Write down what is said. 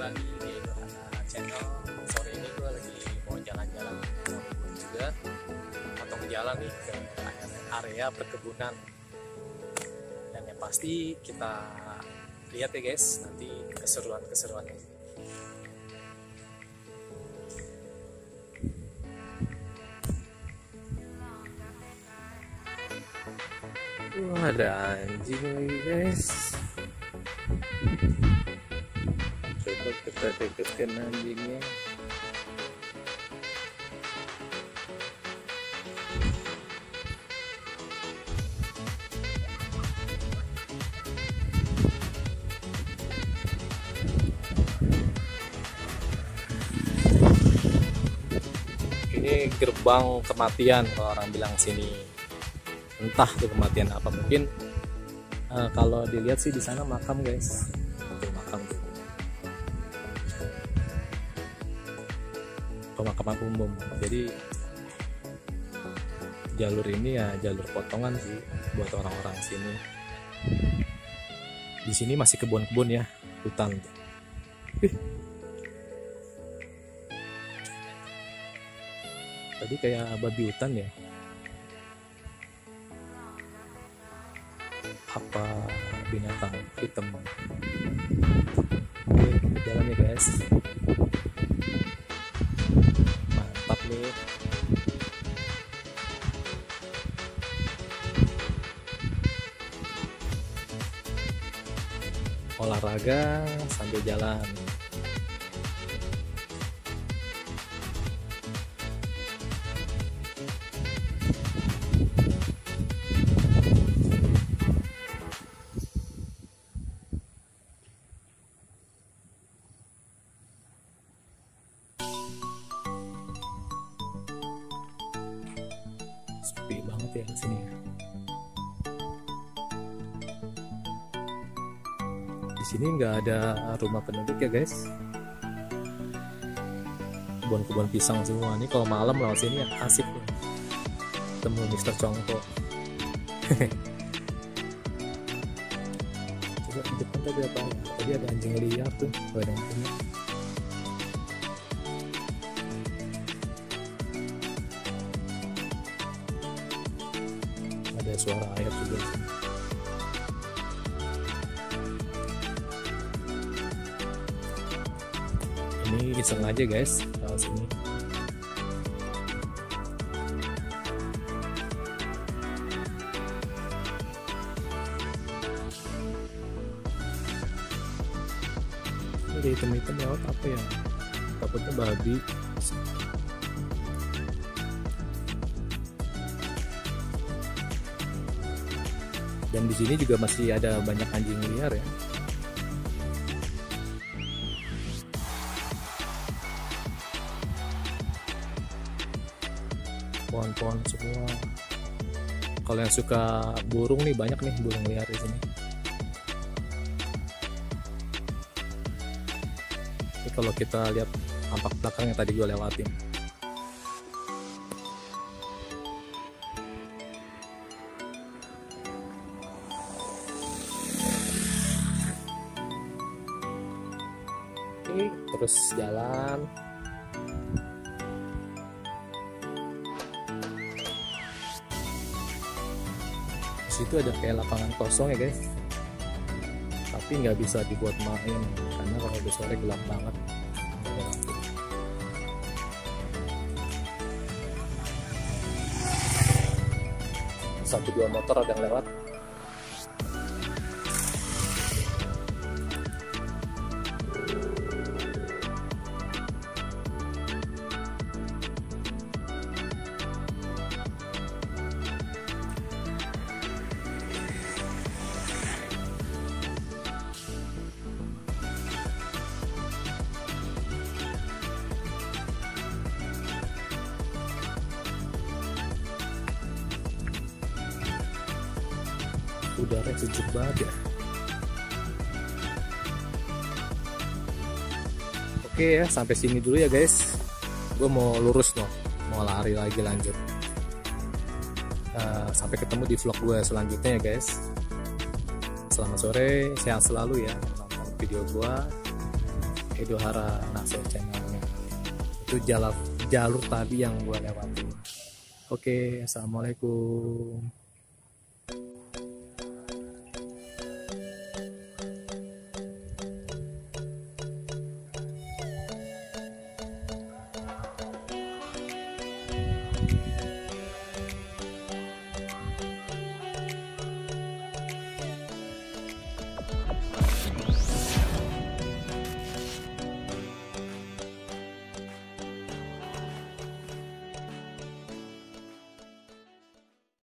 lagi di Nurhana Channel. Sore ini gue lagi mau jalan-jalan juga, atau jalan nih ke area perkebunan. Dan yang pasti kita lihat ya guys, nanti keseruan-keseruannya. Wah, ada anjing lagi guys. Coba kita dekatkan anjingnya. Ini gerbang kematian kalau orang bilang sini. Entah tuh kematian apa, mungkin kalau dilihat sih di sana makam guys, itu makam tuh, pemakaman umum. Jadi jalur ini ya jalur potongan sih buat orang-orang sini. Di sini masih kebun-kebun ya, hutan. Tadi kayak babi hutan ya. Apa binatang hitam. Oke, kita jalan ya guys. Mantap nih. Olahraga sambil jalan. Sepi banget ya di sini. Di sini nggak ada rumah penduduk ya guys. Kebun-kebun pisang semua. Nih kalau malam lewat sini ya asik nih. Ketemu Mr. Congko. Coba di depan tadi apa? Tadi ada anjing liar tuh. Badan punya. Ada suara air juga. Ini iseng aja guys kalau sini. Ini hitam-hitam lewat apa ya? Takutnya babi. Dan di sini juga masih ada banyak anjing liar ya. Pohon-pohon semua. Kalau yang suka burung nih, banyak nih burung liar di sini. Ini kalau kita lihat tampak belakang yang tadi gue lewatin. Terus jalan. Di situ ada kayak lapangan kosong ya guys, tapi nggak bisa dibuat main karena kalau udah sore gelap banget. Satu dua motor ada yang lewat. Udara sejuk banget ya. Oke ya, sampai sini dulu ya guys. Gue mau lurus loh, mau lari lagi lanjut. Sampai ketemu di vlog gue selanjutnya ya guys. Selamat sore, sehat selalu ya nonton video gue. Idul-Hara Nasir channelnya. Itu jalur tadi yang gue lewati. Oke, assalamualaikum.